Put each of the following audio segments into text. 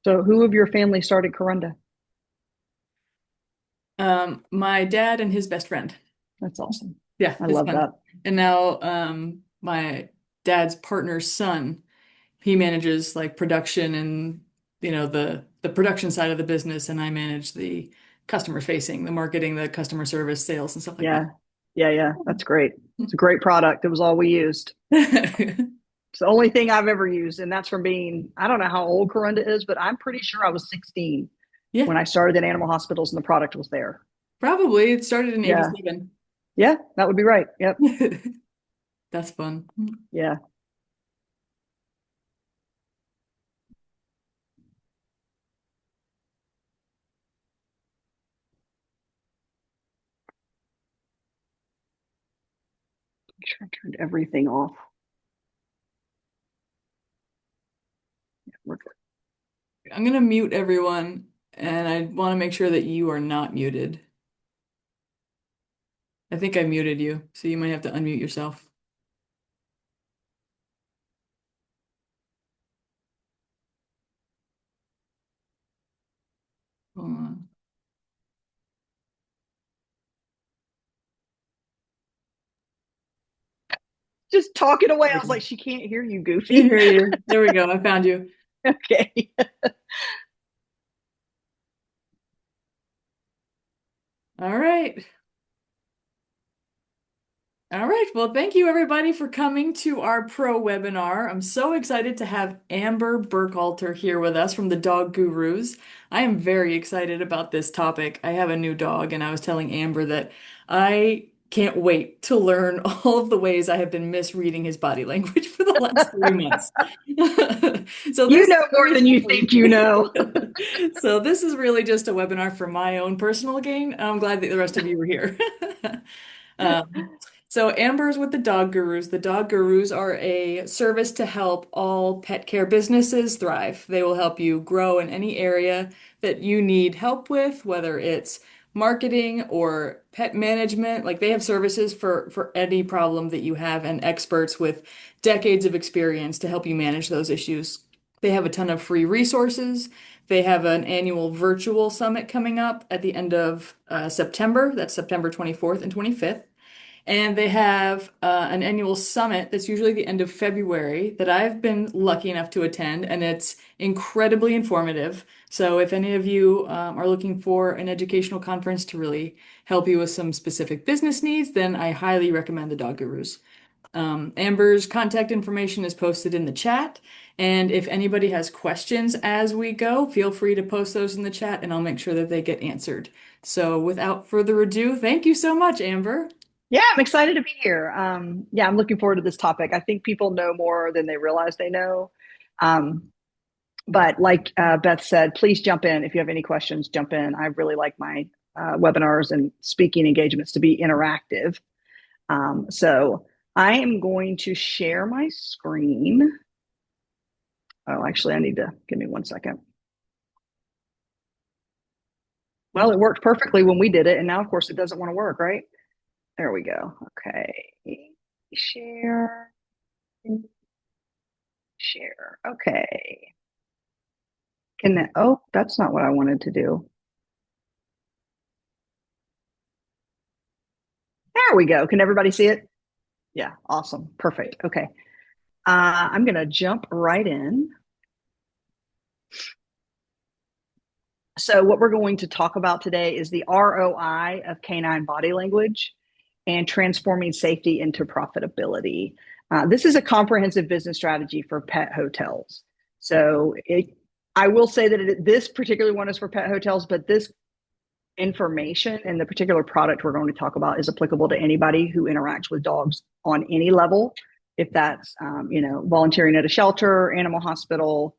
So who of your family started Kuranda? My dad and his best friend. That's awesome. Yeah, I it's love fun. that. And now my dad's partner's son, he manages like production and the production side of the business, and I manage the customer facing, the marketing, the customer service, sales, and stuff like Yeah. Yeah, yeah. That's great. It's a great product. It was all we used. that. It's the only thing I've ever used. And that's from being, I don't know how old Kuranda is, but I'm pretty sure I was 16 Yeah, when I started in animal hospitals and the product was there. probably. It started in Yeah. 87. Yeah, that would be right. Yep. That's fun. Yeah. Make sure I turned everything off. Yeah, we're good. I'm gonna mute everyone, and I want to make sure that you are not muted. I think I muted you, so you might have to unmute yourself. Hold on. Just talking away. There I we was go. like, she can't hear you, Can't Goofy. hear you. There we go. I found you. Okay. All right. All right. Well, thank you everybody for coming to our pro webinar. I'm so excited to have Amber Burckhalter here with us from the Dog Gurus. I am very excited about this topic. I have a new dog, and I was telling Amber that I can't wait to learn all of the ways I have been misreading his body language for the last 3 months. So You this is know more than you basically, think you know. so this is really just a webinar for my own personal gain. I'm glad that the rest of you were here. Um, so Amber's with the Dog Gurus. The Dog Gurus are a service to help all pet care businesses thrive. They will help you grow in any area that you need help with, whether it's marketing or pet management. Like they have services for any problem that you have and experts with decades of experience to help you manage those issues. They have a ton of free resources. They have an annual virtual summit coming up at the end of September. That's September 24th and 25th. And they have an annual summit that's usually the end of February that I've been lucky enough to attend, and it's incredibly informative. So, if any of you are looking for an educational conference to really help you with some specific business needs, then I highly recommend the Dog Gurus. Amber's contact information is posted in the chat. And if anybody has questions as we go, feel free to post those in the chat and I'll make sure that they get answered. So, without further ado, thank you so much, Amber. Yeah, I'm excited to be here. Yeah, I'm looking forward to this topic. I think people know more than they realize they know. Um, but like Beth said, please jump in. If you have any questions, jump in. I really like my webinars and speaking engagements to be interactive. So I am going to share my screen. Oh, actually, I need to give me 1 second. Well, it worked perfectly when we did it. And now, of course, it doesn't want to work, right? There we go. Okay. Share, share. Okay. Can that, oh, that's not what I wanted to do. There we go. Can everybody see it? Yeah, awesome. Perfect. Okay. I'm going to jump right in. So, what we're going to talk about today is the ROI of canine body language and transforming safety into profitability. This is a comprehensive business strategy for pet hotels. So, I will say that this particular one is for pet hotels, but this information and the particular product we're going to talk about is applicable to anybody who interacts with dogs on any level. If that's, volunteering at a shelter, animal hospital,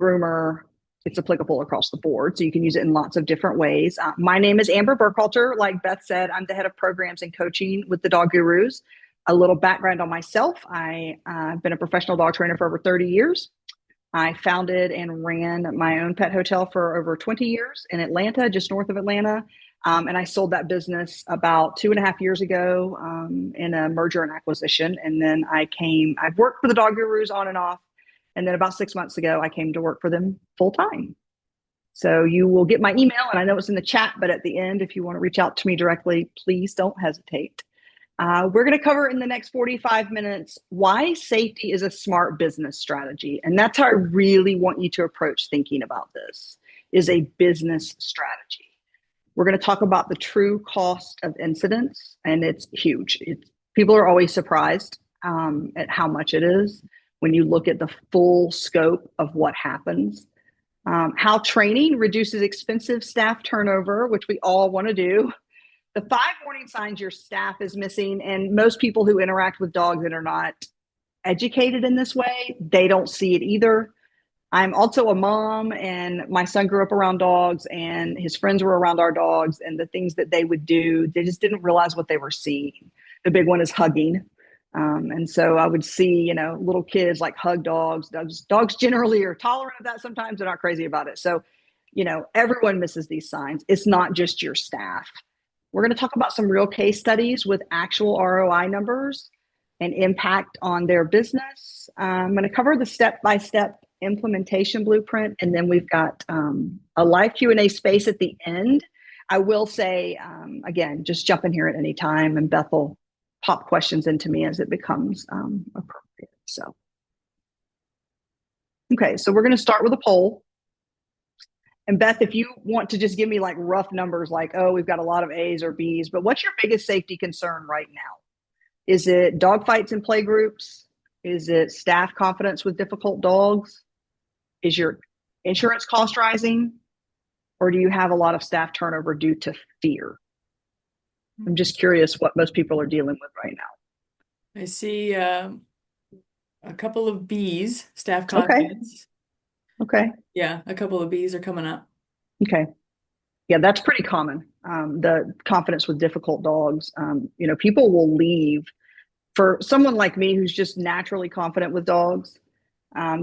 groomer, it's applicable across the board. So you can use it in lots of different ways. My name is Amber Burckhalter. Like Beth said, I'm the head of programs and coaching with the Dog Gurus. A little background on myself. I've been a professional dog trainer for over 30 years. I founded and ran my own pet hotel for over 20 years in Atlanta, just north of Atlanta. And I sold that business about 2.5 years ago in a merger and acquisition. And then I've worked for the Dog Gurus on and off. And then about 6 months ago, I came to work for them full time. So you will get my email, and I know it's in the chat, but at the end, if you want to reach out to me directly, please don't hesitate. We're going to cover in the next 45 minutes why safety is a smart business strategy. And that's how I really want you to approach thinking about this, is a business strategy. We're going to talk about the true cost of incidents, and it's huge. People are always surprised at how much it is when you look at the full scope of what happens. How training reduces expensive staff turnover, which we all want to do. The 5 warning signs your staff is missing, and most people who interact with dogs that are not educated in this way, they don't see it either. I'm also a mom, and my son grew up around dogs, and his friends were around our dogs, and the things that they would do, they just didn't realize what they were seeing. The big one is hugging. And so I would see, little kids like hug dogs. Dogs generally are tolerant of that sometimes. They're not crazy about it. So, everyone misses these signs. It's not just your staff. We're going to talk about some real case studies with actual ROI numbers and impact on their business. I'm going to cover the step-by-step implementation blueprint, and then we've got a live Q&A space at the end. I will say, again, just jump in here at any time, and Beth will pop questions into me as it becomes appropriate. So, okay, so we're going to start with a poll. And Beth, if you want to just give me like rough numbers, like, oh, we've got a lot of A's or B's, but what's your biggest safety concern right now? Is it dog fights in play groups? Is it staff confidence with difficult dogs? Is your insurance cost rising? Or do you have a lot of staff turnover due to fear? I'm just curious what most people are dealing with right now. I see a couple of B's, staff confidence. Okay. Yeah, a couple of B's are coming up. Okay. Yeah, that's pretty common. The confidence with difficult dogs. People will leave. For someone like me who's just naturally confident with dogs,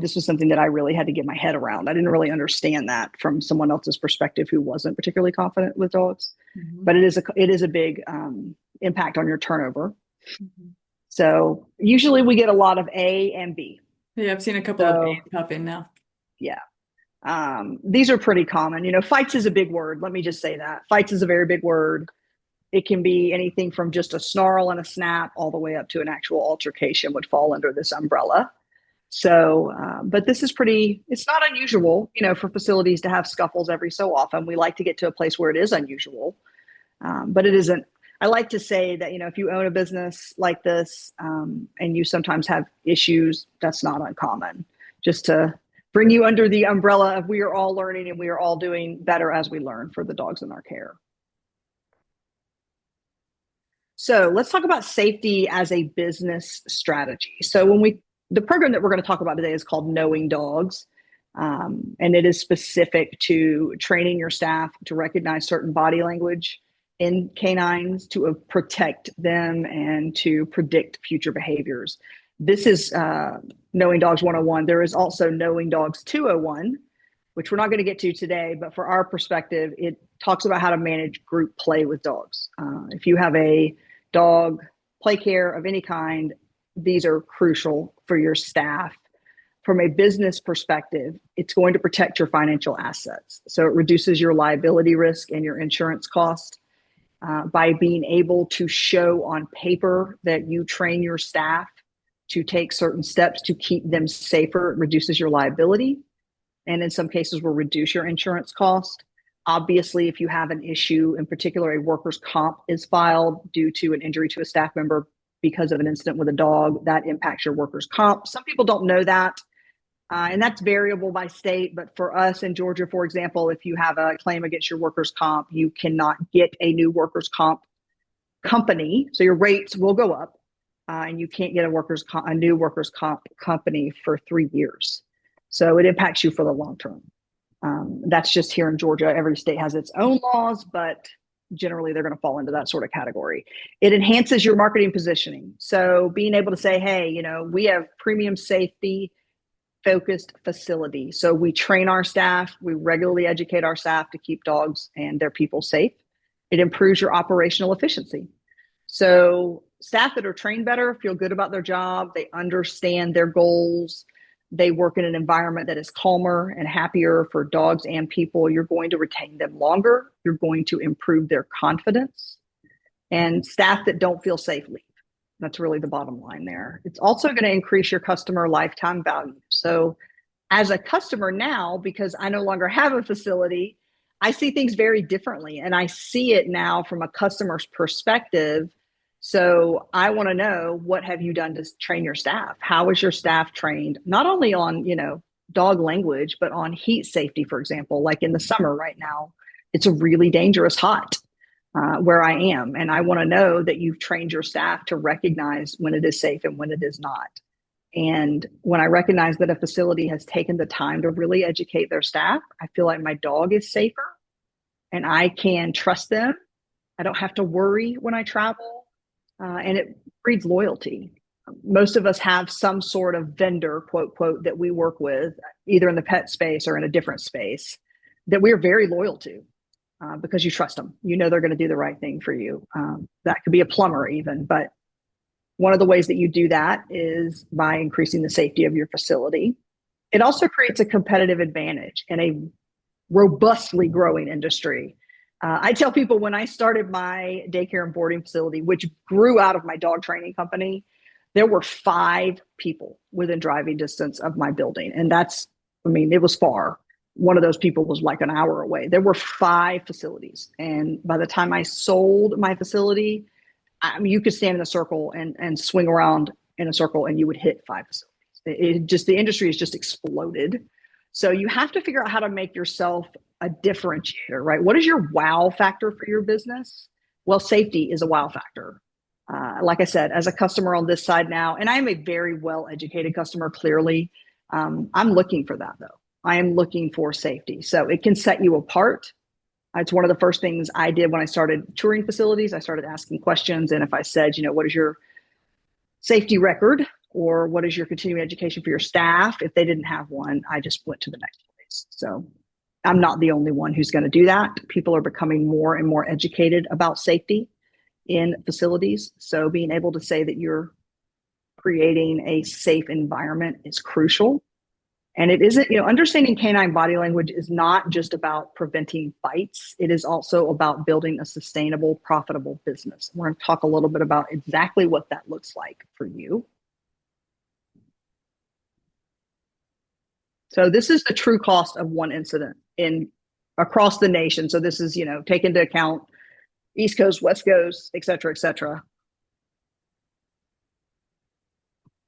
this was something that I really had to get my head around. I didn't really understand that from someone else's perspective who wasn't particularly confident with dogs. Mm-hmm. But it is a big impact on your turnover. Mm-hmm. So usually we get a lot of A and B. Yeah, I've seen a couple of A's pop in now. Yeah. These are pretty common. Fights is a big word. Let me just say that. Fights is a very big word. It can be anything from just a snarl and a snap all the way up to an actual altercation would fall under this umbrella. So, but this is it's not unusual, for facilities to have scuffles every so often. We like to get to a place where it is unusual, but it isn't. I like to say that, if you own a business like this and you sometimes have issues, that's not uncommon. Just to bring you under the umbrella of we are all learning and we are all doing better as we learn for the dogs in our care. So let's talk about safety as a business strategy. So the program that we're going to talk about today is called Knowing Dogs. And it is specific to training your staff to recognize certain body language in canines to protect them and to predict future behaviors. This is Knowing Dogs 101. There is also Knowing Dogs 201, which we're not going to get to today, but for our perspective, it talks about how to manage group play with dogs. If you have a dog play care of any kind, these are crucial for your staff. From a business perspective, it's going to protect your financial assets. So it reduces your liability risk and your insurance cost by being able to show on paper that you train your staff to take certain steps to keep them safer. It reduces your liability, and in some cases will reduce your insurance cost. Obviously, if you have an issue, in particular, a workers' comp is filed due to an injury to a staff member because of an incident with a dog, that impacts your workers' comp. Some people don't know that, and that's variable by state. But for us in Georgia, for example, if you have a claim against your workers' comp, you cannot get a new workers' comp company. So your rates will go up, and you can't get a new workers' comp company for 3 years. So it impacts you for the long term. That's just here in Georgia. Every state has its own laws, but generally they're going to fall into that sort of category. It enhances your marketing positioning. So being able to say, hey, we have premium safety focused facility. So we train our staff, we regularly educate our staff to keep dogs and their people safe. It improves your operational efficiency. So staff that are trained better feel good about their job. They understand their goals. they work in an environment that is calmer and happier for dogs and people, you're going to retain them longer. You're going to improve their confidence. And staff that don't feel safe leave. That's really the bottom line there. It's also going to increase your customer lifetime value. So as a customer now, because I no longer have a facility, I see things very differently. And I see it now from a customer's perspective. So I want to know, what have you done to train your staff? How is your staff trained, not only on, dog language, but on heat safety, for example, like in the summer right now, it's a really dangerous hot where I am. And I want to know that you've trained your staff to recognize when it is safe and when it is not. And when I recognize that a facility has taken the time to really educate their staff, I feel like my dog is safer and I can trust them. I don't have to worry when I travel, and it breeds loyalty. Most of us have some sort of vendor, quote, quote, that we work with, either in the pet space or in a different space, that we're very loyal to. Because you trust them. You know they're going to do the right thing for you. That could be a plumber even, but one of the ways that you do that is by increasing the safety of your facility. It also creates a competitive advantage in a robustly growing industry. I tell people, when I started my daycare and boarding facility, which grew out of my dog training company, there were 5 people within driving distance of my building. And it was far. One of those people was like an hour away. There were 5 facilities. And by the time I sold my facility, you could stand in a circle and swing around in a circle and you would hit 5 facilities. The industry has just exploded. So you have to figure out how to make yourself a differentiator, right? What is your wow factor for your business? Well, safety is a wow factor. Like I said, as a customer on this side now, and I am a very well-educated customer, clearly, I'm looking for that though. I am looking for safety. So it can set you apart. It's one of the first things I did when I started touring facilities. I started asking questions. And if I said, what is your safety record, or what is your continuing education for your staff? If they didn't have one, I just went to the next place. So I'm not the only one who's going to do that. People are becoming more and more educated about safety in facilities. So being able to say that you're creating a safe environment is crucial. And it isn't, understanding canine body language is not just about preventing bites. It is also about building a sustainable, profitable business. We're going to talk a little bit about exactly what that looks like for you. So this is the true cost of one incident across the nation. So this is, take into account East Coast, West Coast, et cetera, et cetera.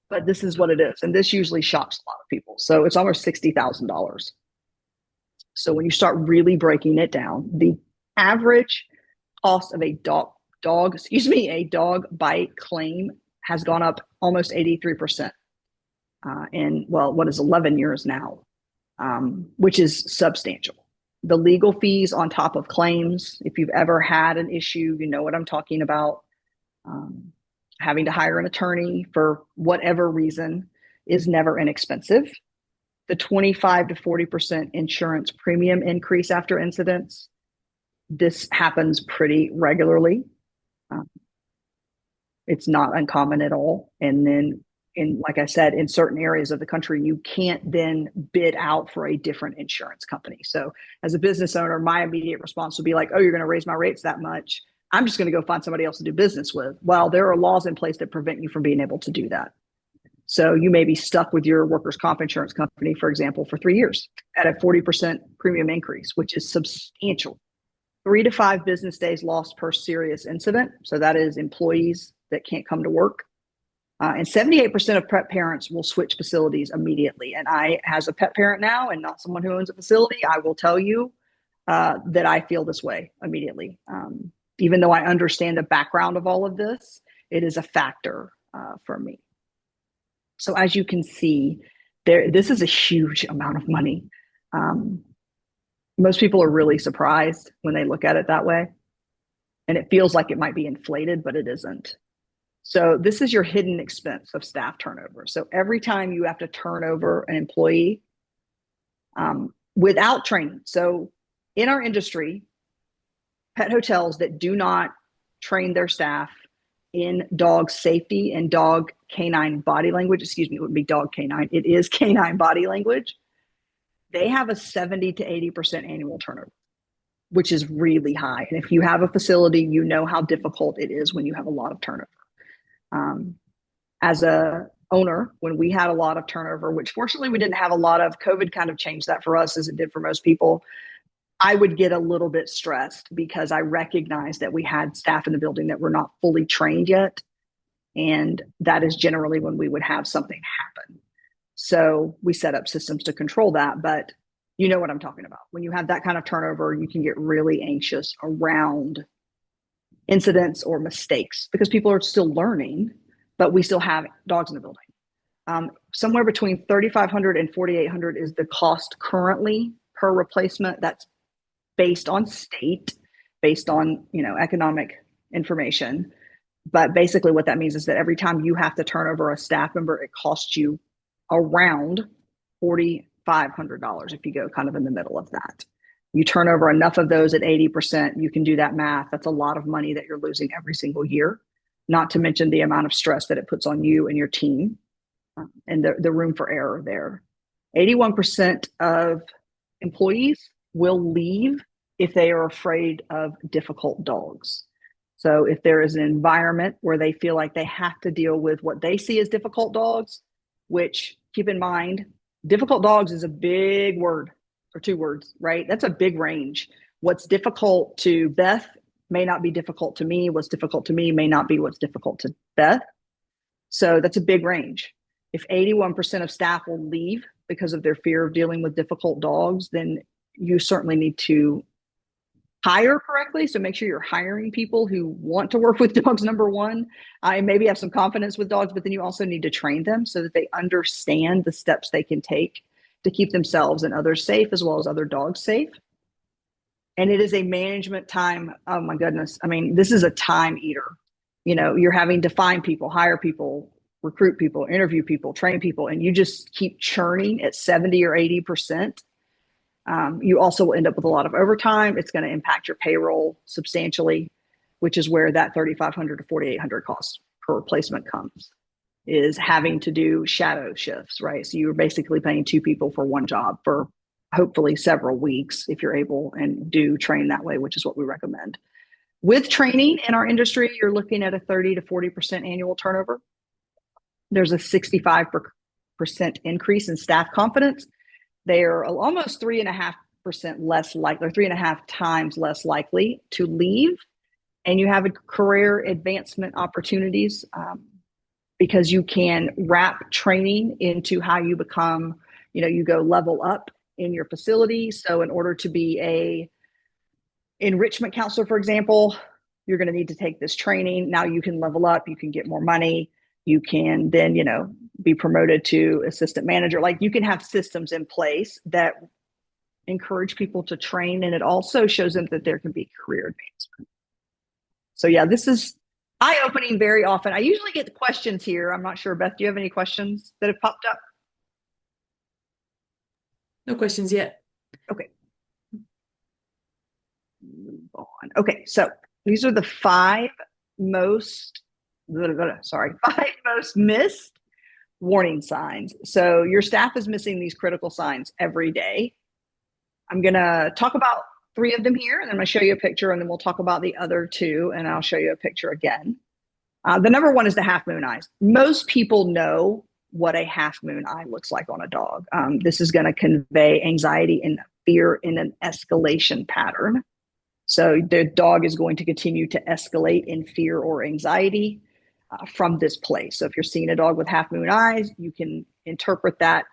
But this is what it is. And this usually shocks a lot of people. So it's almost $60,000. So when you start really breaking it down, the average cost of a dog bite claim has gone up almost 83% in, what is 11 years now, which is substantial. The legal fees on top of claims, if you've ever had an issue, you know what I'm talking about. Having to hire an attorney for whatever reason is never inexpensive. The 25 to 40% insurance premium increase after incidents, this happens pretty regularly. It's not uncommon at all. And then, like I said, in certain areas of the country, you can't then bid out for a different insurance company. So as a business owner, my immediate response would be like, oh, you're going to raise my rates that much. I'm just going to go find somebody else to do business with. Well, there are laws in place that prevent you from being able to do that. So you may be stuck with your workers' comp insurance company, for example, for 3 years at a 40% premium increase, which is substantial. 3 to 5 business days lost per serious incident. So that is employees that can't come to work. And 78% of pet parents will switch facilities immediately. And I, as a pet parent now and not someone who owns a facility, I will tell you that I feel this way immediately. Even though I understand the background of all of this, it is a factor for me. So as you can see, this is a huge amount of money. Most people are really surprised when they look at it that way. And it feels like it might be inflated, but it isn't. So this is your hidden expense of staff turnover. So every time you have to turn over an employee without training. So in our industry, pet hotels that do not train their staff in dog safety and dog canine body language, excuse me, it would be dog canine. It is canine body language. They have a 70 to 80% annual turnover, which is really high. And if you have a facility, you know how difficult it is when you have a lot of turnover. As a owner, when we had a lot of turnover, which fortunately we didn't have a lot of, COVID kind of changed that for us as it did for most people. I would get a little bit stressed because I recognized that we had staff in the building that were not fully trained yet. And that is generally when we would have something happen. So we set up systems to control that. But you know what I'm talking about. When you have that kind of turnover, you can get really anxious around incidents or mistakes because people are still learning, but we still have dogs in the building. Somewhere between $3,500 and $4,800 is the cost currently per replacement. That's based on state, based on, economic information. But basically what that means is that every time you have to turn over a staff member, it costs you around $4,500 if you go kind of in the middle of that. You turn over enough of those at 80%, you can do that math. That's a lot of money that you're losing every single year, not to mention the amount of stress that it puts on you and your team and the room for error there. 81% of employees will leave if they are afraid of difficult dogs. So if there is an environment where they feel like they have to deal with what they see as difficult dogs, which keep in mind, difficult dogs is a big word or two words, right? That's a big range. What's difficult to Beth may not be difficult to me. What's difficult to me may not be what's difficult to Beth. So that's a big range. If 81% of staff will leave because of their fear of dealing with difficult dogs, then you certainly need to hire correctly. So make sure you're hiring people who want to work with dogs, number one, and maybe have some confidence with dogs, but then you also need to train them so that they understand the steps they can take to keep themselves and others safe, as well as other dogs safe. And it is a management time. Oh my goodness. I mean, this is a time eater. You're having to find people, hire people, recruit people, interview people, train people, and you just keep churning at 70 or 80%. You also will end up with a lot of overtime. It's going to impact your payroll substantially, which is where that $3,500 to $4,800 cost per replacement comes, is having to do shadow shifts, right? So you're basically paying two people for one job for hopefully several weeks if you're able and do train that way, which is what we recommend. With training in our industry, you're looking at a 30 to 40% annual turnover. There's a 65% increase in staff confidence. They are almost 3.5% less likely, or 3.5 times less likely to leave. And you have career advancement opportunities because you can wrap training into how you become, you go level up in your facility. So in order to be a enrichment counselor, for example, you're going to need to take this training. Now you can level up, you can get more money. You can then, be promoted to assistant manager. Like you can have systems in place that encourage people to train. And it also shows them that there can be career advancement. So yeah, this is eye-opening very often. I usually get the questions here. I'm not sure, Beth, do you have any questions that have popped up? No questions yet. Okay. Move on. Okay, so these are the five most missed warning signs. So your staff is missing these critical signs every day. I'm going to talk about three of them here, and then I'm going to show you a picture, and then we'll talk about the other two, and I'll show you a picture again. The number one is the half moon eyes. Most people know what a half moon eye looks like on a dog. This is going to convey anxiety and fear in an escalation pattern. So the dog is going to continue to escalate in fear or anxiety from this place. So if you're seeing a dog with half moon eyes, you can interpret that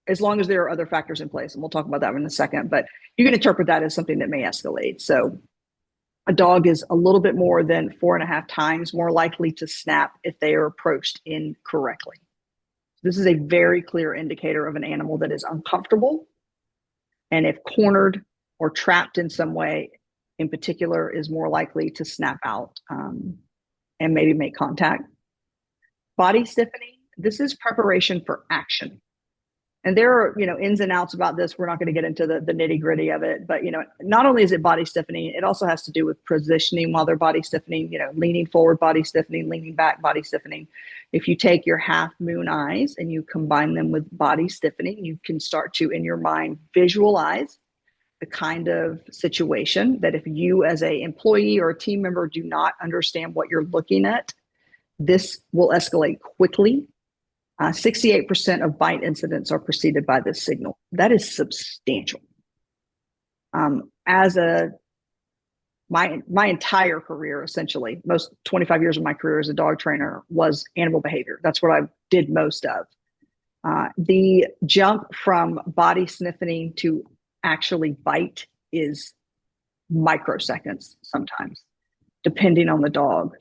as long as there are other factors in place. And we'll talk about that in a second, but you can interpret that as something that may escalate. So a dog is a little bit more than 4.5 times more likely to snap if they are approached incorrectly. This is a very clear indicator of an animal that is uncomfortable. And if cornered or trapped in some way in particular, is more likely to snap out and maybe make contact. Body stiffening, this is preparation for action. And there are, ins and outs about this. We're not going to get into the nitty gritty of it, but, not only is it body stiffening, it also has to do with positioning while they're body stiffening, leaning forward, body stiffening, leaning back, body stiffening. If you take your half moon eyes and you combine them with body stiffening, you can start to, in your mind, visualize the kind of situation that if you as a employee or a team member do not understand what you're looking at, this will escalate quickly. 68% of bite incidents are preceded by this signal. That is substantial. My entire career, essentially, most 25 years of my career as a dog trainer was animal behavior. That's what I did most of. The jump from body sniffing to actually bite is microseconds sometimes, depending on the dog.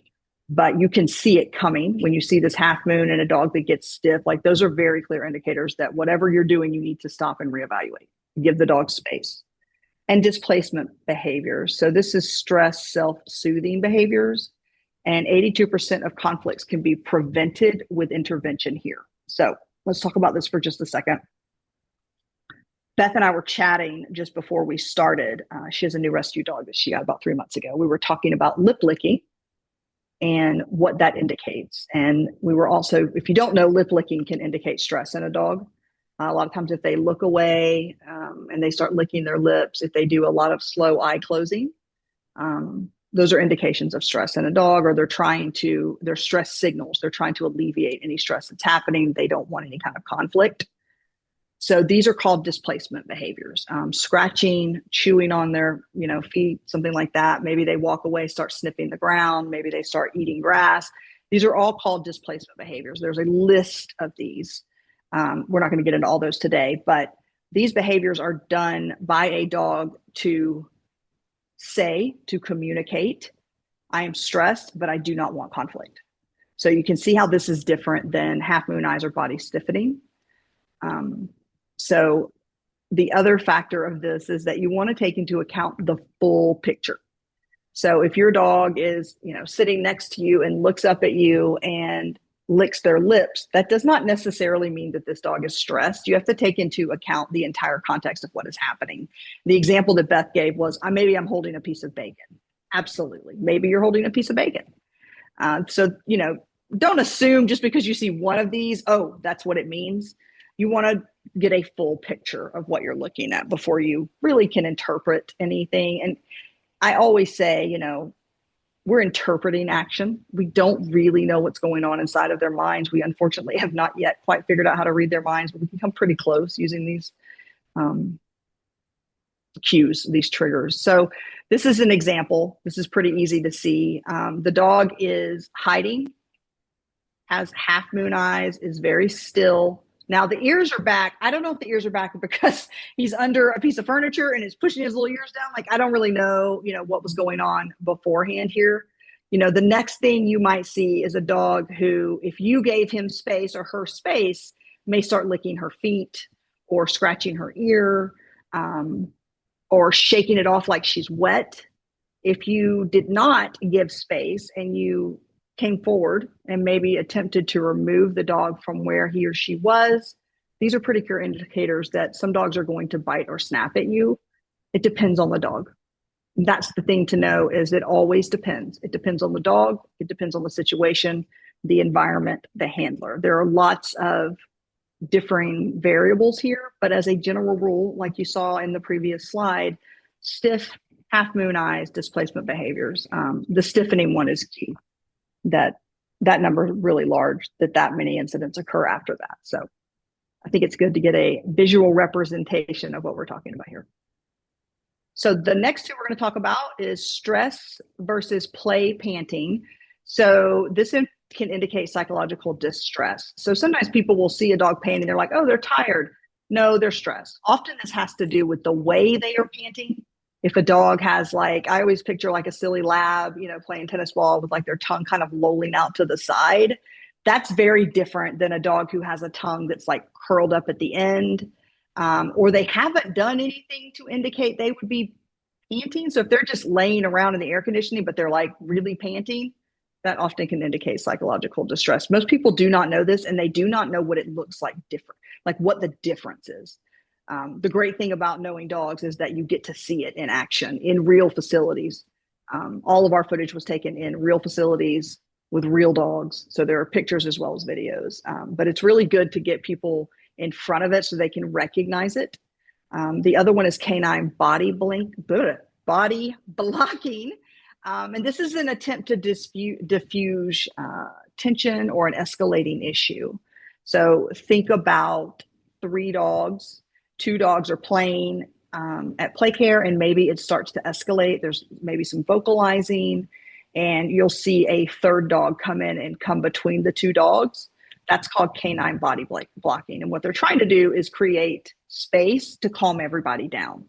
But you can see it coming when you see this half moon and a dog that gets stiff. Like, those are very clear indicators that whatever you're doing, you need to stop and reevaluate. Give the dog space. And displacement behaviors. So this is stress self-soothing behaviors. And 82% of conflicts can be prevented with intervention here. So let's talk about this for just a second. Beth and I were chatting just before we started. She has a new rescue dog that she got about 3 months ago. We were talking about lip licking and what that indicates. And we were also, if you don't know, lip licking can indicate stress in a dog. A lot of times if they look away and they start licking their lips, if they do a lot of slow eye closing, those are indications of stress in a dog, or they're stress signals. They're trying to alleviate any stress that's happening. They don't want any kind of conflict. So these are called displacement behaviors. Scratching, chewing on their feet, something like that. Maybe they walk away, start sniffing the ground. Maybe they start eating grass. These are all called displacement behaviors. There's a list of these. We're not going to get into all those today, but these behaviors are done by a dog to communicate, I am stressed, but I do not want conflict. So you can see how this is different than half moon eyes or body stiffening. So the other factor of this is that you want to take into account the full picture. So if your dog is, sitting next to you and looks up at you and licks their lips, that does not necessarily mean that this dog is stressed. You have to take into account the entire context of what is happening. The example that Beth gave was, maybe I'm holding a piece of bacon. Absolutely. Maybe you're holding a piece of bacon. So, don't assume just because you see one of these, that's what it means. You want to get a full picture of what you're looking at before you really can interpret anything. And I always say, we're interpreting action. We don't really know what's going on inside of their minds. We unfortunately have not yet quite figured out how to read their minds, but we can come pretty close using these cues, these triggers. So this is an example. This is pretty easy to see. The dog is hiding, has half moon eyes, is very still. Now the ears are back. I don't know if the ears are back because he's under a piece of furniture and is pushing his little ears down. Like, I don't really know, what was going on beforehand here. The next thing you might see is a dog who, if you gave him space or her space, may start licking her feet or scratching her ear or shaking it off like she's wet. If you did not give space and you came forward and maybe attempted to remove the dog from where he or she was, these are pretty clear indicators that some dogs are going to bite or snap at you. It depends on the dog. That's the thing to know, is it always depends. It depends on the dog. It depends on the situation, the environment, the handler. There are lots of differing variables here, but as a general rule, like you saw in the previous slide, stiff, half moon eyes, displacement behaviors. The stiffening one is key. That number is really large, that many incidents occur after that. So I think it's good to get a visual representation of what we're talking about here. So the next two we're going to talk about is stress versus play panting. So this can indicate psychological distress. So sometimes people will see a dog panting, they're like, they're tired. No, they're stressed. Often this has to do with the way they are panting. If a dog has, I always picture like a silly lab, playing tennis ball with their tongue kind of lolling out to the side. That's very different than a dog who has a tongue that's curled up at the end, or they haven't done anything to indicate they would be panting. So if they're just laying around in the air conditioning, but they're really panting, That often can indicate psychological distress. Most people do not know this, and they do not know what it looks like different, like what the difference is. The great thing about knowing dogs is that you get to see it in action in real facilities. All of our footage was taken in real facilities with real dogs. So there are pictures as well as videos. But it's really good to get people in front of it so they can recognize it. The other one is canine body blocking. And this is an attempt to diffuse tension or an escalating issue. So think about three dogs, two dogs are playing at play care, and maybe it starts to escalate. There's maybe some vocalizing, and you'll see a third dog come in and come between the two dogs. That's called canine body blocking. And what they're trying to do is create space to calm everybody down.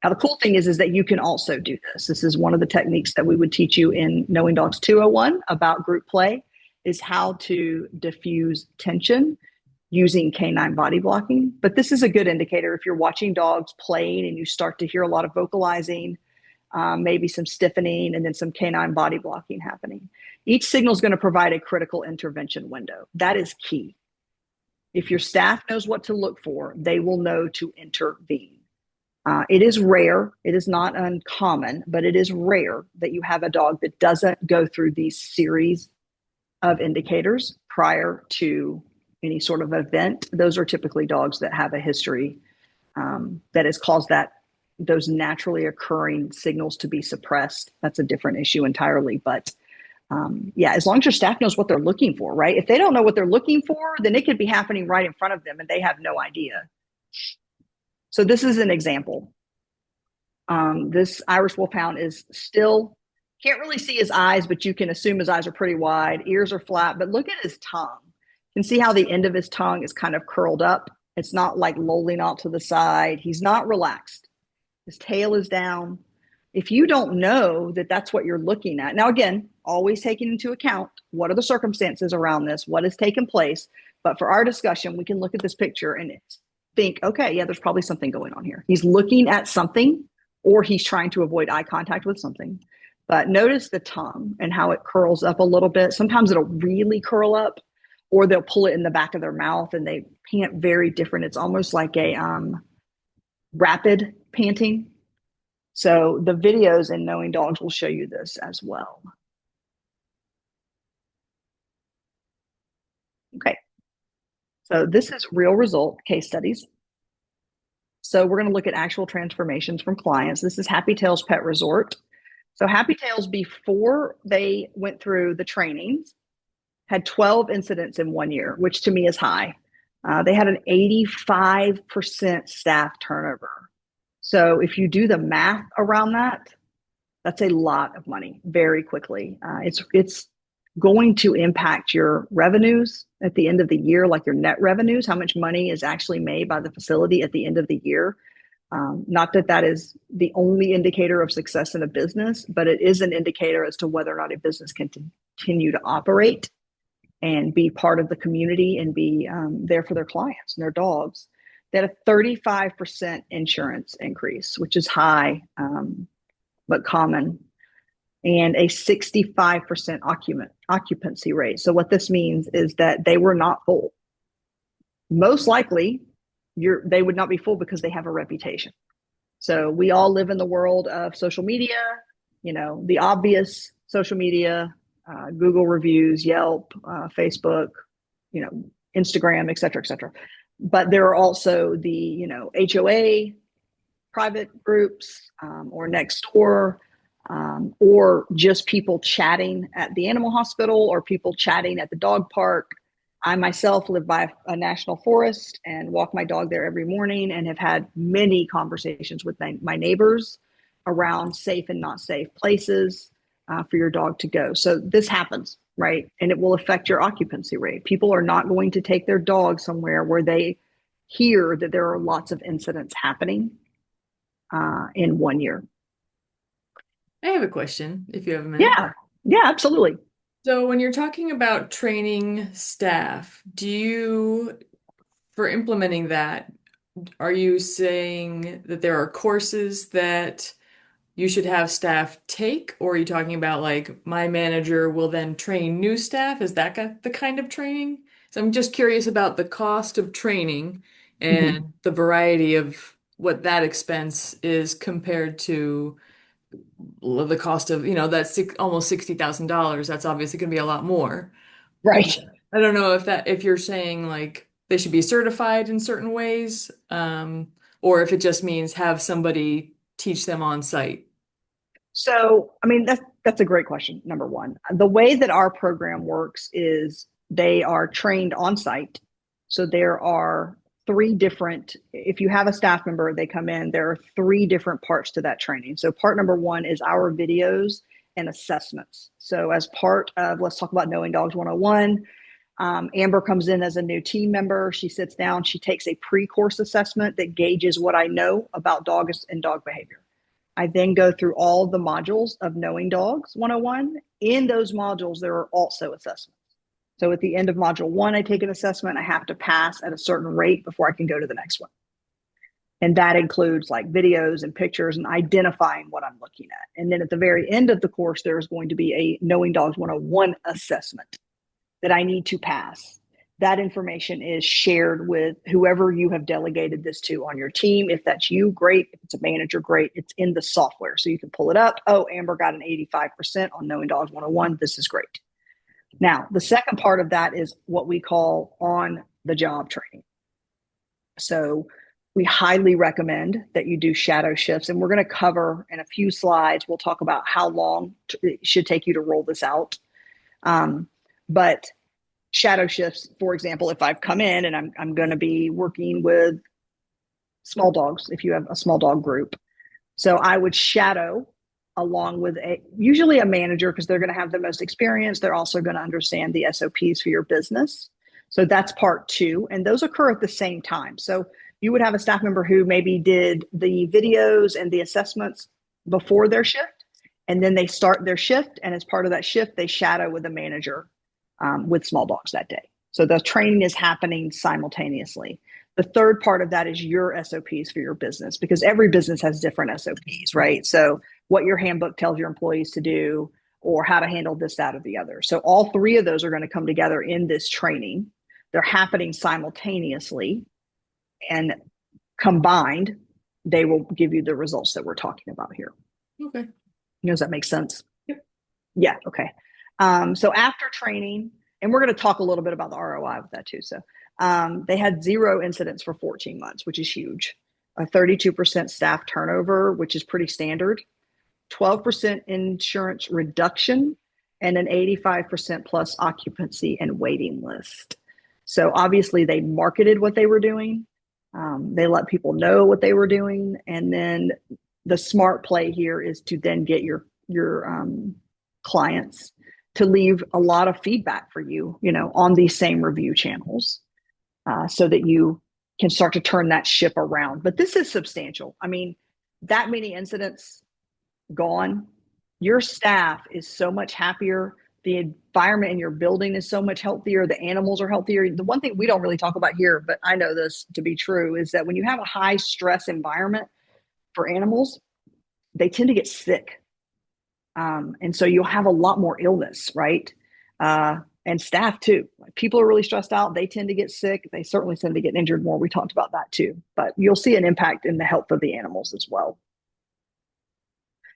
Now, the cool thing is that you can also do this. This is one of the techniques that we would teach you in Knowing Dogs 201 about group play, is how to diffuse tension using canine body blocking. But this is a good indicator if you're watching dogs playing and you start to hear a lot of vocalizing, maybe some stiffening, and then some canine body blocking happening. Each signal is going to provide a critical intervention window. That is key. If your staff knows what to look for, they will know to intervene. It is rare, it is not uncommon, but it is rare that you have a dog that doesn't go through these series of indicators prior to any sort of event. Those are typically dogs that have a history that has caused those naturally occurring signals to be suppressed. That's a different issue entirely. But yeah, as long as your staff knows what they're looking for, right? If they don't know what they're looking for, then it could be happening right in front of them and they have no idea. So this is an example. This Irish Wolfhound is still, can't really see his eyes, but you can assume his eyes are pretty wide. Ears are flat, but look at his tongue. You can see how the end of his tongue is kind of curled up. It's not like lolling out to the side. He's not relaxed. His tail is down. If you don't know that that's what you're looking at, now again, always taking into account what are the circumstances around this, what has taken place. But for our discussion, we can look at this picture and think, okay, yeah, there's probably something going on here. He's looking at something, or he's trying to avoid eye contact with something. But notice the tongue and how it curls up a little bit. Sometimes it'll really curl up, or they'll pull it in the back of their mouth and they pant very different. It's almost like a rapid panting. So the videos in Knowing Dogs will show you this as well. Okay. So this is real result case studies. So we're going to look at actual transformations from clients. This is Happy Tails Pet Resort. So Happy Tails, before they went through the trainings, had 12 incidents in 1 year, which to me is high. They had an 85% staff turnover. So if you do the math around that, that's a lot of money very quickly. It's going to impact your revenues at the end of the year, like your net revenues, how much money is actually made by the facility at the end of the year. Not that that is the only indicator of success in a business, but it is an indicator as to whether or not a business can continue to operate and be part of the community and be there for their clients and their dogs. They had a 35% insurance increase, which is high, but common, and a 65% occupancy rate. So what this means is that they were not full. Most likely, they would not be full because they have a reputation. So we all live in the world of social media, the obvious social media, Google reviews, Yelp, Facebook, Instagram, et cetera, et cetera. But there are also the, HOA, private groups, or next door, or just people chatting at the animal hospital or people chatting at the dog park. I myself live by a national forest and walk my dog there every morning and have had many conversations with my neighbors around safe and not safe places for your dog to go. So this happens, right? And it will affect your occupancy rate. People are not going to take their dog somewhere where they hear that there are lots of incidents happening in 1 year. I have a question, if you have a minute. Yeah, absolutely. So when you're talking about training staff, for implementing that, are you saying that there are courses that you should have staff take, or are you talking about like my manager will then train new staff? Is that the kind of training? So I'm just curious about the cost of training Mhm. and the variety of what that expense is compared to the cost of, that's almost $60,000. That's obviously going to be a lot more. Right. I don't know if you're saying like they should be certified in certain ways, or if it just means have somebody teach them on site. So, I mean, that's a great question. Number one, the way that our program works is they are trained on site. So there are three different. If you have a staff member, they come in. There are three different parts to that training. So part number one is our videos and assessments. So as part of, let's talk about Knowing Dogs 101. Amber comes in as a new team member. She sits down. She takes a pre-course assessment that gauges what I know about dogs and dog behavior. I then go through all the modules of Knowing Dogs 101. In those modules, there are also assessments. So at the end of module one, I take an assessment. I have to pass at a certain rate before I can go to the next one. And that includes like videos and pictures and identifying what I'm looking at. And then at the very end of the course, there is going to be a Knowing Dogs 101 assessment that I need to pass. That information is shared with whoever you have delegated this to on your team. If that's you, great. If it's a manager, great. It's in the software. So you can pull it up. Oh, Amber got an 85% on Knowing Dogs 101. This is great. Now, the second part of that is what we call on the job training. So we highly recommend that you do shadow shifts. And we're going to cover in a few slides, we'll talk about how long it should take you to roll this out. But shadow shifts, for example, if I've come in and I'm going to be working with small dogs, if you have a small dog group. So I would shadow along with usually a manager because they're going to have the most experience. They're also going to understand the SOPs for your business. So that's part two. And those occur at the same time. So you would have a staff member who maybe did the videos and the assessments before their shift. And then they start their shift. And as part of that shift, they shadow with a manager with small dogs that day. So the training is happening simultaneously. The third part of that is your SOPs for your business because every business has different SOPs, right? So what your handbook tells your employees to do or how to handle this, that, or the other. So all three of those are going to come together in this training. They're happening simultaneously and combined, they will give you the results that we're talking about here. Okay. Does that make sense? Yep. Yeah. Okay. So after training, and we're going to talk a little bit about the ROI with that too. So they had 0 incidents for 14 months, which is huge. A 32% staff turnover, which is pretty standard. 12% insurance reduction, and an 85% plus occupancy and waiting list. So obviously they marketed what they were doing. They let people know what they were doing. And then the smart play here is to then get your clients to leave a lot of feedback for you, on these same review channels, so that you can start to turn that ship around. But this is substantial. I mean, that many incidents gone, your staff is so much happier. The environment in your building is so much healthier. The animals are healthier. The one thing we don't really talk about here, but I know this to be true, is that when you have a high stress environment for animals, they tend to get sick. And so you'll have a lot more illness, right? And staff too. People are really stressed out. They tend to get sick. They certainly tend to get injured more. We talked about that too. But you'll see an impact in the health of the animals as well.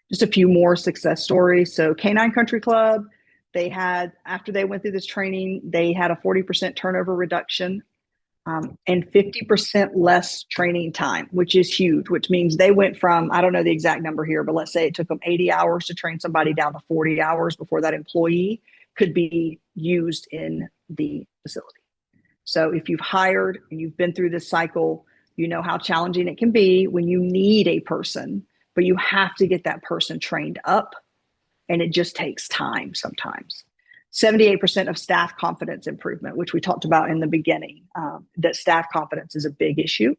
Just a few more success stories. So Canine Country Club, after they went through this training, they had a 40% turnover reduction, and 50% less training time, which is huge, which means they went from, I don't know the exact number here, but let's say it took them 80 hours to train somebody down to 40 hours before that employee could be used in the facility. So if you've hired and you've been through this cycle, you know how challenging it can be when you need a person, but you have to get that person trained up, and it just takes time sometimes. 78% of staff confidence improvement, which we talked about in the beginning, that staff confidence is a big issue.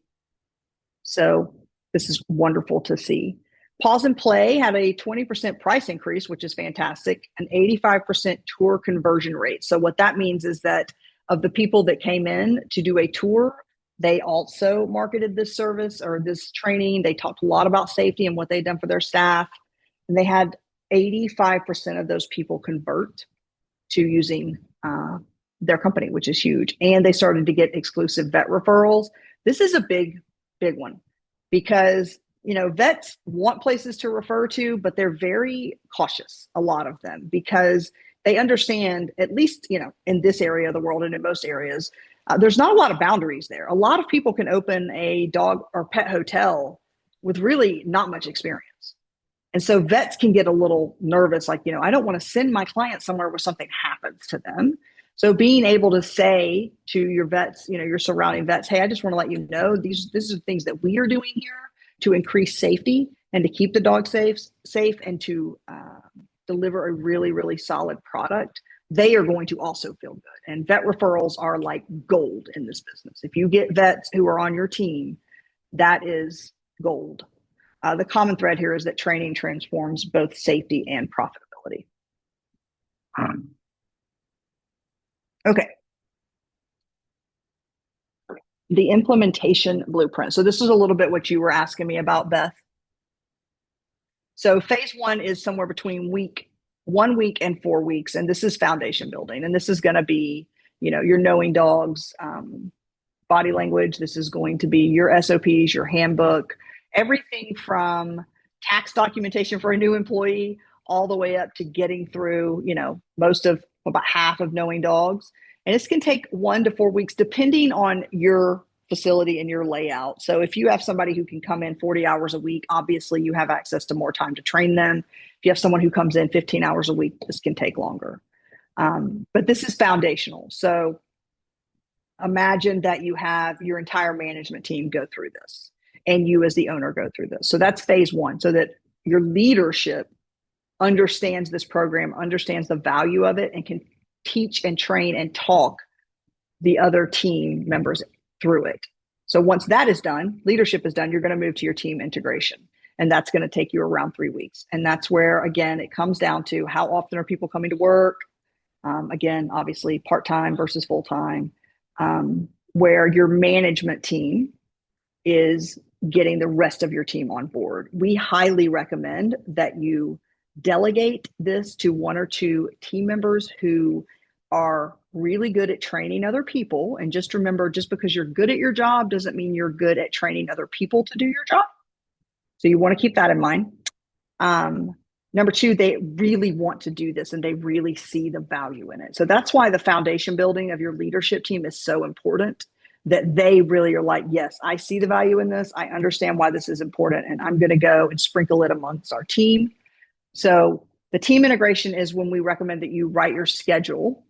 So this is wonderful to see. Pause and Play had a 20% price increase, which is fantastic, an 85% tour conversion rate. So what that means is that of the people that came in to do a tour, they also marketed this service or this training. They talked a lot about safety and what they'd done for their staff. And they had 85% of those people convert to using their company, which is huge. And they started to get exclusive vet referrals. This is a big, big one because, vets want places to refer to, but they're very cautious, a lot of them, because they understand, at least, in this area of the world and in most areas, there's not a lot of boundaries there. A lot of people can open a dog or pet hotel with really not much experience. And so vets can get a little nervous, like, I don't want to send my client somewhere where something happens to them. So being able to say to your vets, your surrounding vets, hey, I just want to let you know, this is things that we are doing here to increase safety and to keep the dog safe and to deliver a really, really solid product. They are going to also feel good. And vet referrals are like gold in this business. If you get vets who are on your team, that is gold. The common thread here is that training transforms both safety and profitability. Okay. The implementation blueprint. So this is a little bit what you were asking me about, Beth. So phase 1 is somewhere between 1 week and 4 weeks. And this is foundation building. And this is going to be, your knowing dogs, body language. This is going to be your SOPs, your handbook, everything from tax documentation for a new employee all the way up to getting through, about half of knowing dogs. And this can take 1 to 4 weeks, depending on your facility and your layout. So if you have somebody who can come in 40 hours a week, obviously you have access to more time to train them. If you have someone who comes in 15 hours a week, this can take longer. But this is foundational. So imagine that you have your entire management team go through this and you as the owner go through this. So that's phase 1, so that your leadership understands this program, understands the value of it, and can teach and train and talk the other team members through it. So once that is done, leadership is done, you're going to move to your team integration. And that's going to take you around 3 weeks. And that's where, again, it comes down to how often are people coming to work? Again, obviously part-time versus full-time, where your management team is getting the rest of your team on board. We highly recommend that you delegate this to 1 or 2 team members who are really good at training other people. And just remember, just because you're good at your job doesn't mean you're good at training other people to do your job. So you want to keep that in mind. Number 2, they really want to do this and they really see the value in it. So that's why the foundation building of your leadership team is so important, that they really are like, yes, I see the value in this. I understand why this is important, and I'm going to go and sprinkle it amongst our team. So the team integration is when we recommend that you write your schedule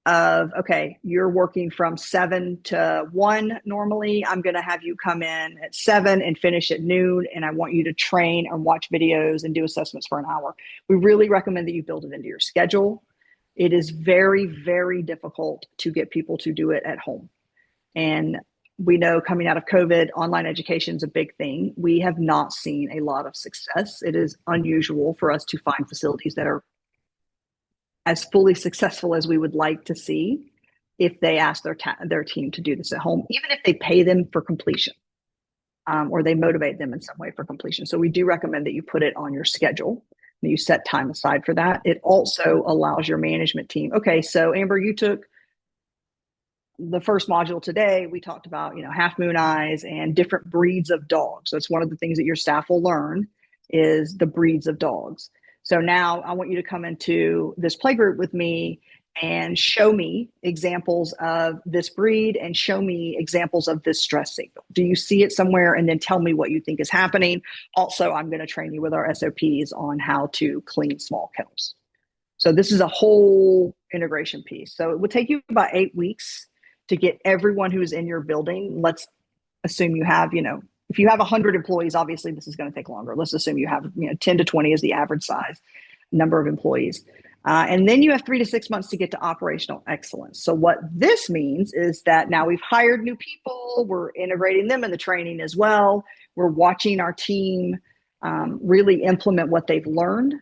of, okay, you're working from 7 to 1 normally. I'm going to have you come in at 7 and finish at noon, and I want you to train and watch videos and do assessments for an hour. We really recommend that you build it into your schedule. It is very, very difficult to get people to do it at home. And we know coming out of COVID, online education is a big thing. We have not seen a lot of success. It is unusual for us to find facilities that are as fully successful as we would like to see if they ask their team to do this at home, even if they pay them for completion, or they motivate them in some way for completion. So we do recommend that you put it on your schedule, that you set time aside for that. It also allows your management team. Okay, so Amber, you took the first module today. We talked about, half moon eyes and different breeds of dogs. So it's one of the things that your staff will learn is the breeds of dogs. So now I want you to come into this playgroup with me and show me examples of this breed and show me examples of this stress signal. Do you see it somewhere? And then tell me what you think is happening. Also, I'm going to train you with our SOPs on how to clean small kennels. So this is a whole integration piece. So it would take you about 8 weeks to get everyone who's in your building. Let's assume you have, if you have 100 employees, obviously this is going to take longer. Let's assume you have 10 to 20 is the average size number of employees. And then you have 3 to 6 months to get to operational excellence. So what this means is that now we've hired new people. We're integrating them in the training as well. We're watching our team really implement what they've learned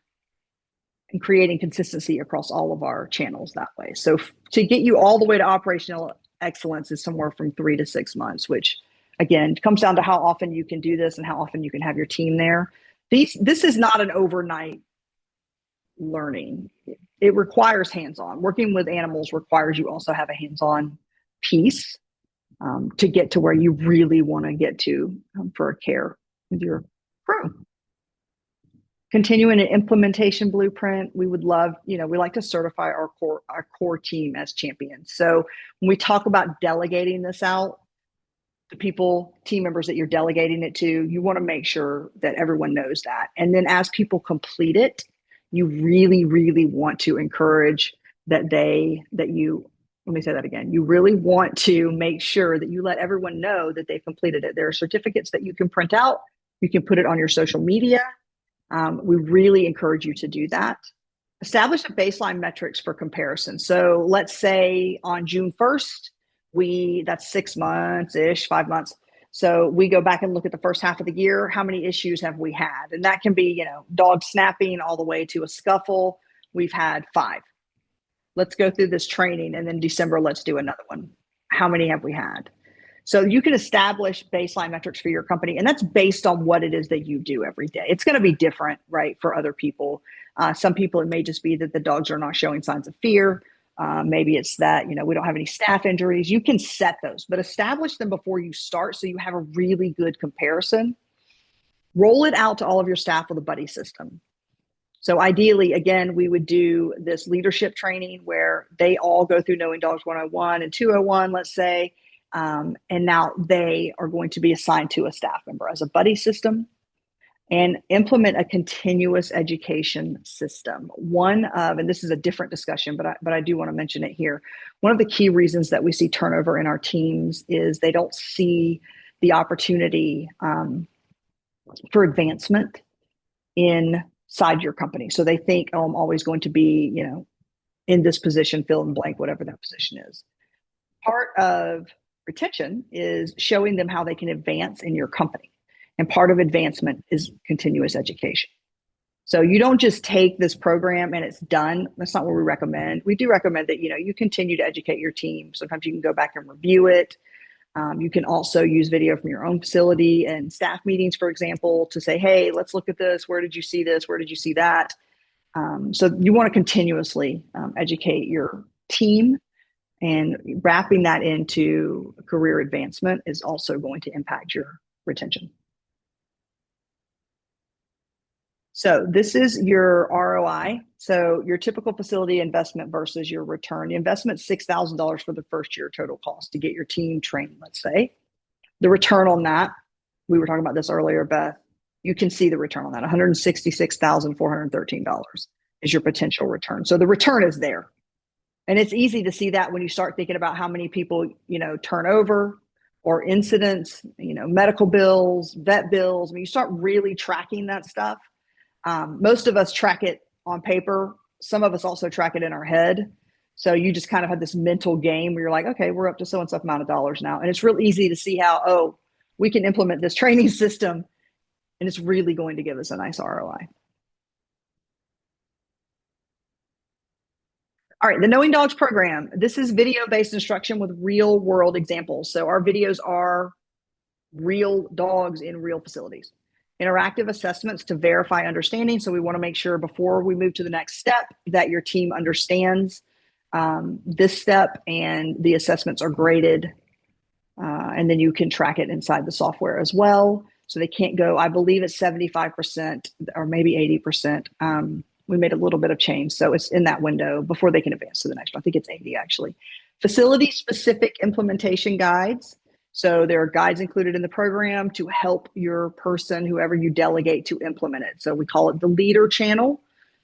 and creating consistency across all of our channels that way. So to get you all the way to operational excellence is somewhere from 3 to 6 months, which again, comes down to how often you can do this and how often you can have your team there. This is not an overnight learning. It requires hands-on. Working with animals requires you also have a hands-on piece to get to where you really want to get to for a care with your crew. Continuing an implementation blueprint, we would love, we like to certify our core team as champions. So when we talk about delegating this out, the team members that you're delegating it to, you want to make sure that everyone knows that. And then as people complete it, you really, really want to encourage let me say that again. You really want to make sure that you let everyone know that they've completed it. There are certificates that you can print out. You can put it on your social media. We really encourage you to do that. Establish a baseline metrics for comparison. So let's say on June 1st, that's 6 months-ish, 5 months. So we go back and look at the first half of the year. How many issues have we had? And that can be, dog snapping all the way to a scuffle. We've had 5. Let's go through this training. And then December, let's do another one. How many have we had? So you can establish baseline metrics for your company, and that's based on what it is that you do every day. It's going to be different, right, for other people. Some people, it may just be that the dogs are not showing signs of fear. Maybe it's that, we don't have any staff injuries. You can set those, but establish them before you start so you have a really good comparison. Roll it out to all of your staff with a buddy system. So ideally, again, we would do this leadership training where they all go through Knowing Dogs 101 and 201, let's say, and now they are going to be assigned to a staff member as a buddy system and implement a continuous education system. And this is a different discussion, but I do want to mention it here. One of the key reasons that we see turnover in our teams is they don't see the opportunity for advancement inside your company. So they think, oh, I'm always going to be, in this position, fill in blank, whatever that position is. Part of retention is showing them how they can advance in your company. And part of advancement is continuous education. So you don't just take this program and it's done. That's not what we recommend. We do recommend that, you continue to educate your team. Sometimes you can go back and review it. You can also use video from your own facility and staff meetings, for example, to say, hey, let's look at this. Where did you see this? Where did you see that? So you want to continuously educate your team, and wrapping that into career advancement is also going to impact your retention. So this is your ROI. So your typical facility investment versus your return. The investment's $6,000 for the first year total cost to get your team trained, let's say. The return on that, we were talking about this earlier, Beth, you can see the return on that. $166,413 is your potential return. So the return is there. And it's easy to see that when you start thinking about how many people, turn over or incidents, medical bills, vet bills. I mean, you start really tracking that stuff. Most of us track it on paper. Some of us also track it in our head. So you just kind of have this mental game where you're like, okay, we're up to so-and-so amount of dollars now. And it's real easy to see how, we can implement this training system and it's really going to give us a nice ROI. All right, the Knowing Dogs program. This is video-based instruction with real-world examples. So our videos are real dogs in real facilities. Interactive assessments to verify understanding. So we want to make sure before we move to the next step that your team understands this step, and the assessments are graded. And then you can track it inside the software as well. So they can't go, I believe it's 75% or maybe 80%. We made a little bit of change. So it's in that window before they can advance to the next one. I think it's 80 actually. Facility-specific implementation guides. So there are guides included in the program to help your person, whoever you delegate, to implement it. So we call it the leader channel.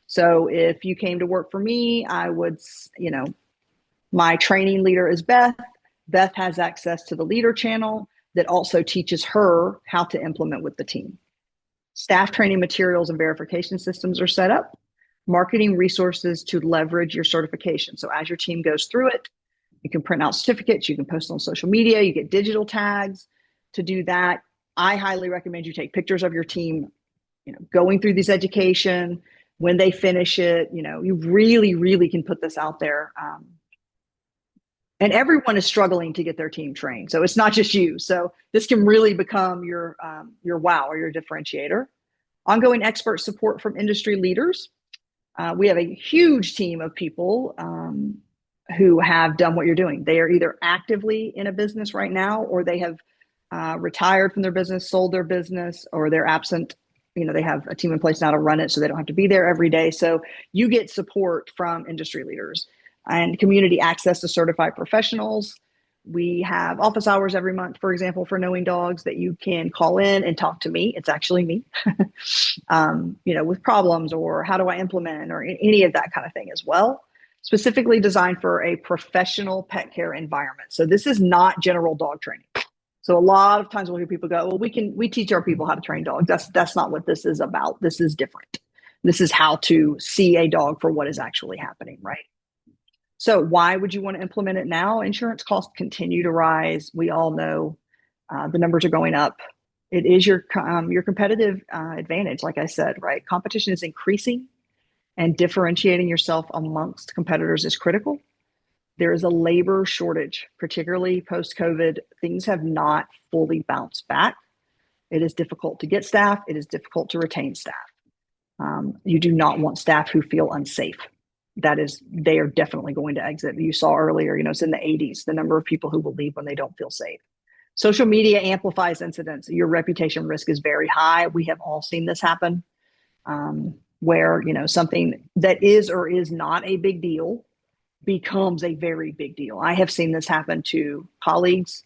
So if you came to work for me, I would, my training leader is Beth. Beth has access to the leader channel that also teaches her how to implement with the team. Staff training materials and verification systems are set up. Marketing resources to leverage your certification. So as your team goes through it, you can print out certificates, you can post on social media, you get digital tags to do that. I highly recommend you take pictures of your team, going through this education. When they finish it, you really, really can put this out there. And everyone is struggling to get their team trained. So it's not just you. So this can really become your wow or your differentiator. Ongoing expert support from industry leaders. We have a huge team of people who have done what you're doing. They are either actively in a business right now, or they have retired from their business, sold their business, or they're absent. They have a team in place now to run it, so they don't have to be there every day. So you get support from industry leaders and community access to certified professionals. We have office hours every month, for example, for knowing dogs that you can call in and talk to me. It's actually me, with problems or how do I implement or any of that kind of thing as well. Specifically designed for a professional pet care environment. So this is not general dog training. So a lot of times we'll hear people go, well, we teach our people how to train dogs. That's not what this is about. This is different. This is how to see a dog for what is actually happening, right? So why would you want to implement it now? Insurance costs continue to rise. We all know the numbers are going up. It is your competitive advantage, like I said, right? Competition is increasing, and differentiating yourself amongst competitors is critical. There is a labor shortage, particularly post-COVID. Things have not fully bounced back. It is difficult to get staff. It is difficult to retain staff. You do not want staff who feel unsafe. They are definitely going to exit. You saw earlier, it's in the 80s, the number of people who will leave when they don't feel safe. Social media amplifies incidents. Your reputation risk is very high. We have all seen this happen, where, something that is or is not a big deal becomes a very big deal. I have seen this happen to colleagues,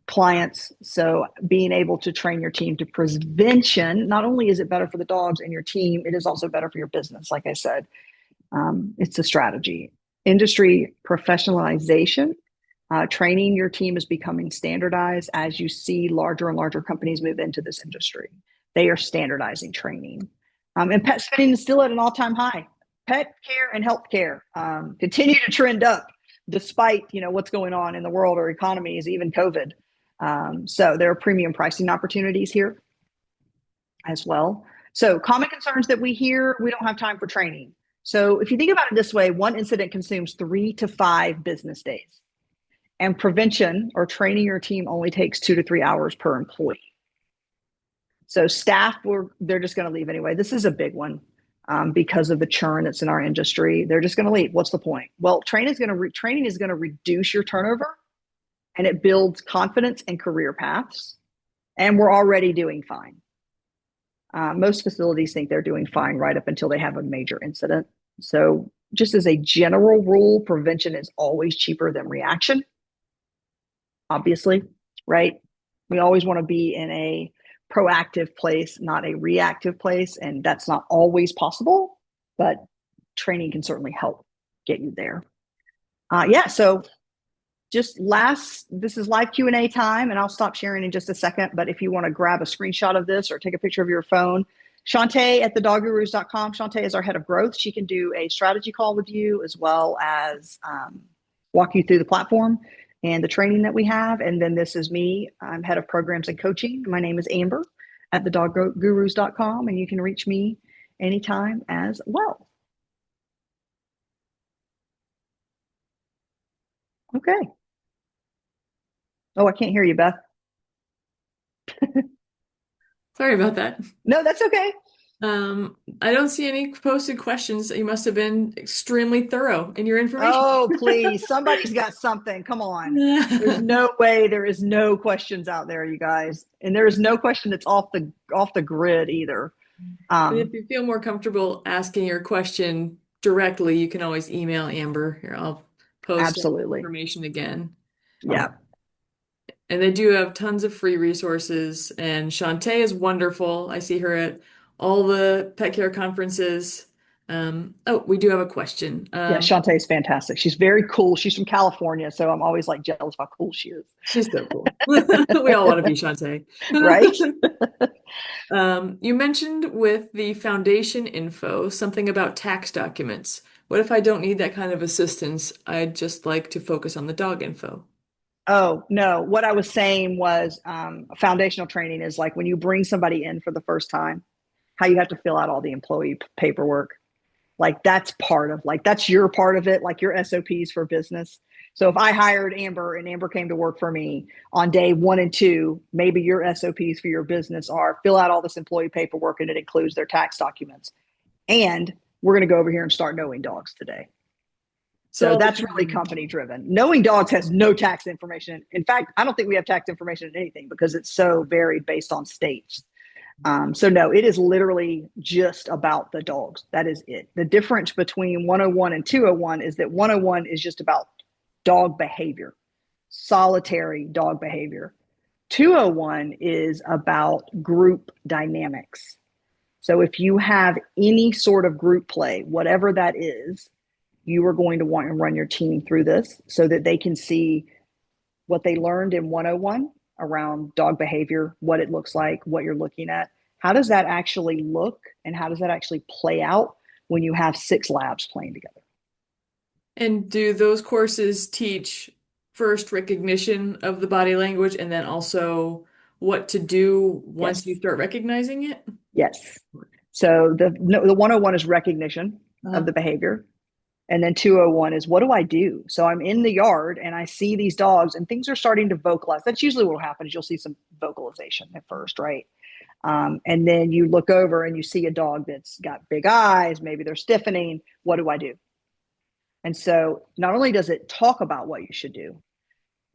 clients. So being able to train your team to prevention, not only is it better for the dogs and your team, it is also better for your business. Like I said, it's a strategy. Industry professionalization, training your team is becoming standardized as you see larger and larger companies move into this industry. They are standardizing training. And pet spending is still at an all-time high. Pet care and healthcare continue to trend up despite what's going on in the world or economies, even COVID. So there are premium pricing opportunities here as well. So common concerns that we hear: we don't have time for training. So if you think about it this way, one incident consumes 3 to 5 business days, and prevention or training your team only takes 2 to 3 hours per employee. So staff, they're just going to leave anyway. This is a big one. Because of the churn that's in our industry, they're just going to leave. What's the point? Well, training is going to reduce your turnover, and it builds confidence and career paths. And we're already doing fine. Most facilities think they're doing fine right up until they have a major incident. So just as a general rule, prevention is always cheaper than reaction. Obviously, right? We always want to be in a proactive place, not a reactive place. And that's not always possible, but training can certainly help get you there. So this is live Q&A time, and I'll stop sharing in just a second. But if you want to grab a screenshot of this or take a picture of your phone, Shantae at thedoggurus.com. Shantae is our head of growth. She can do a strategy call with you, as well as walk you through the platform and the training that we have. And then this is me. I'm head of programs and coaching. My name is Amber at thedoggurus.com, and you can reach me anytime as well. Okay. Oh, I can't hear you, Beth. Sorry about that. No, that's okay. I don't see any posted questions. You must have been extremely thorough in your information. Oh, please. Somebody's got something. Come on. There's no way there is no questions out there, you guys. And there is no question that's off the grid either. If you feel more comfortable asking your question directly, you can always email Amber. Here, I'll post absolutely information again. Yeah. And they do have tons of free resources. And Shantae is wonderful. I see her at all the pet care conferences. We do have a question. Yeah, Shantae is fantastic. She's very cool. She's from California, so I'm always like jealous of how cool she is. She's so cool. We all want to be Shantae. Right? You mentioned with the foundation info something about tax documents. What if I don't need that kind of assistance? I'd just like to focus on the dog info. Oh, no. What I was saying was foundational training is like when you bring somebody in for the first time, how you have to fill out all the employee paperwork. Like that's your part of it, like your SOPs for business. So if I hired Amber and Amber came to work for me on day 1 and 2, maybe your SOPs for your business are fill out all this employee paperwork and it includes their tax documents. And we're going to go over here and start knowing dogs today. So So all the that's really training. company driven. Knowing dogs has no tax information. In fact, I don't think we have tax information in anything because it's so varied based on states. So no, it is literally just about the dogs. That is it. The difference between 101 and 201 is that 101 is just about dog behavior, solitary dog behavior. 201 is about group dynamics. So if you have any sort of group play, whatever that is, you are going to want to run your team through this so that they can see what they learned in 101 around dog behavior, what it looks like, what you're looking at. How does that actually look and how does that actually play out when you have 6 labs playing together? And do those courses teach first recognition of the body language and then also what to do once you Yes. start recognizing it? Yes. So the 101 is recognition of Uh-huh. the behavior. And then 201 is what do I do? So I'm in the yard and I see these dogs and things are starting to vocalize. That's usually what will happen is you'll see some vocalization at first, right? And then you look over and you see a dog that's got big eyes, maybe they're stiffening. What do I do? And so not only does it talk about what you should do,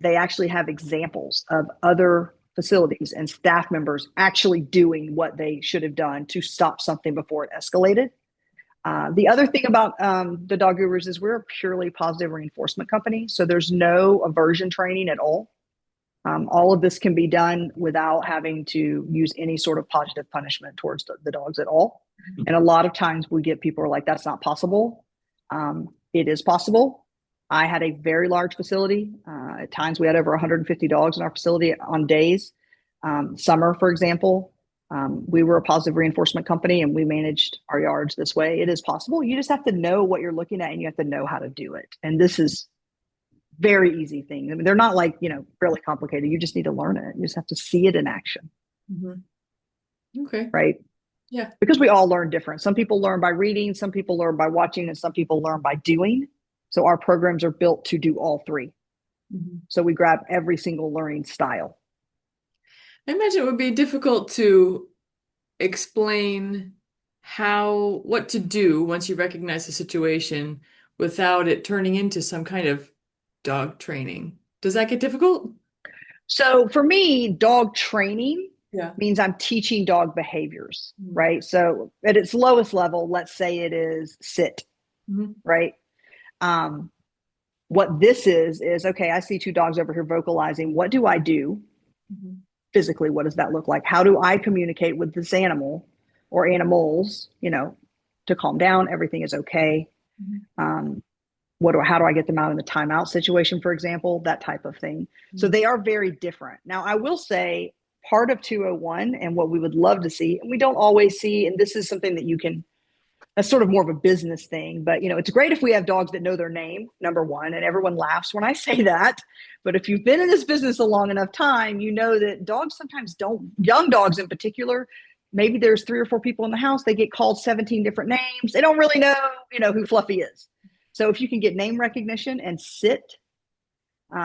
they actually have examples of other facilities and staff members actually doing what they should have done to stop something before it escalated. The other thing about the Dog Gurus is we're a purely positive reinforcement company. So there's no aversion training at all. All of this can be done without having to use any sort of positive punishment towards the dogs at all. And a lot of times we get people are like, that's not possible. It is possible. I had a very large facility. At times we had over 150 dogs in our facility on days. Summer, for example, we were a positive reinforcement company and we managed our yards this way. It is possible. You just have to know what you're looking at and you have to know how to do it. And this is very easy things. I mean, they're not like, really complicated. You just need to learn it. You just have to see it in action. Mhm. Okay. Right. Yeah. Because we all learn different. Some people learn by reading, some people learn by watching, and some people learn by doing. So our programs are built to do all three. Mhm. So we grab every single learning style. I imagine it would be difficult to explain what to do once you recognize the situation without it turning into some kind of dog training. Does that get difficult? So for me, dog training Yeah. means I'm teaching dog behaviors, Mhm. right? So at its lowest level, let's say it is sit, Mhm. right? Um, what this is okay, I see 2 dogs over here vocalizing. What do I do Mhm. physically? What does that look like? How do I communicate with this animal or animals, to calm down? Everything is okay. Mhm. Um, how do I get them out in the timeout situation, for example, that type of thing. So Mhm. they are very different. Now, I will say part of 201 and what we would love to see, and we don't always see, and this is something that that's sort of more of a business thing, but it's great if we have dogs that know their name, number one, and everyone laughs when I say that. But if you've been in this business a long enough time, you know that dogs sometimes don't, young dogs in particular, maybe there's 3 or 4 people in the house, they get called 17 different names. They don't really know, who Fluffy is. So if you can get name recognition and sit,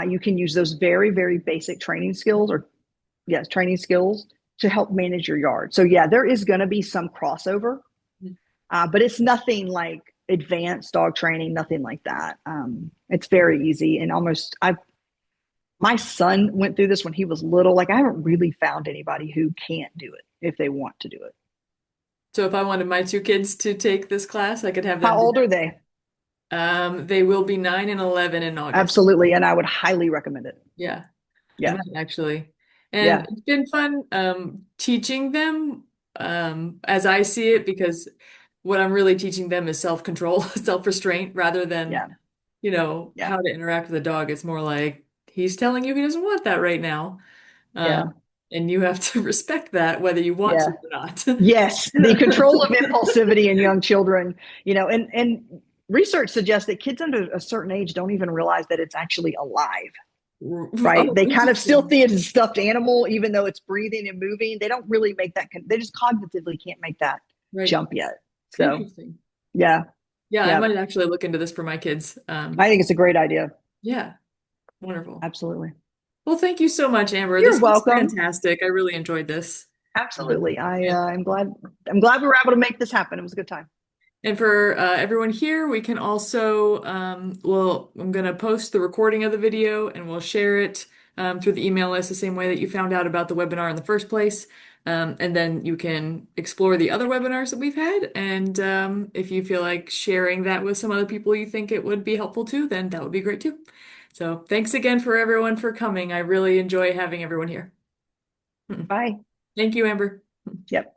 you can use those very, very basic training skills or yes, training skills to help manage your yard. So yeah, there is going to be some crossover, but it's nothing like advanced dog training, nothing like that. It's very easy and my son went through this when he was little. Like I haven't really found anybody who can't do it if they want to do it. So if I wanted my 2 kids to take this class, I could have How them do old are they? They will be 9 and 11 in August. Absolutely. And I would highly recommend it. Yeah, I Yeah. might actually. And Yeah. it's been fun teaching them as I see it because what I'm really teaching them is self-control, self-restraint rather than, Yeah. Yeah. how to interact with a dog. It's more like he's telling you he doesn't want that right now. Yeah. And you have to respect that whether you want to Yeah. or not. Yes, the control of impulsivity in young children, and research suggests that kids under a certain age don't even realize that it's actually alive, right? Oh, They kind of still interesting. see it as a stuffed animal, even though it's breathing and moving. They don't really make they just cognitively can't make that Right. jump yet. So, Interesting. yeah, Yeah, I yeah, might actually look into this for my kids. I think it's a great idea. Yeah. Wonderful. Absolutely. Well, thank you so much, Amber. You're This was welcome. fantastic. I really enjoyed this. Um, Absolutely. I and am glad. I'm glad we were able to make this happen. It was a good time. and for everyone here, we can also, well, I'm going to post the recording of the video and we'll share it through the email list the same way that you found out about the webinar in the first place. And then you can explore the other webinars that we've had. And if you feel like sharing that with some other people you think it would be helpful to, then that would be great too. So thanks again for everyone for coming. I really enjoy having everyone here. Bye. Thank you, Amber. Yep.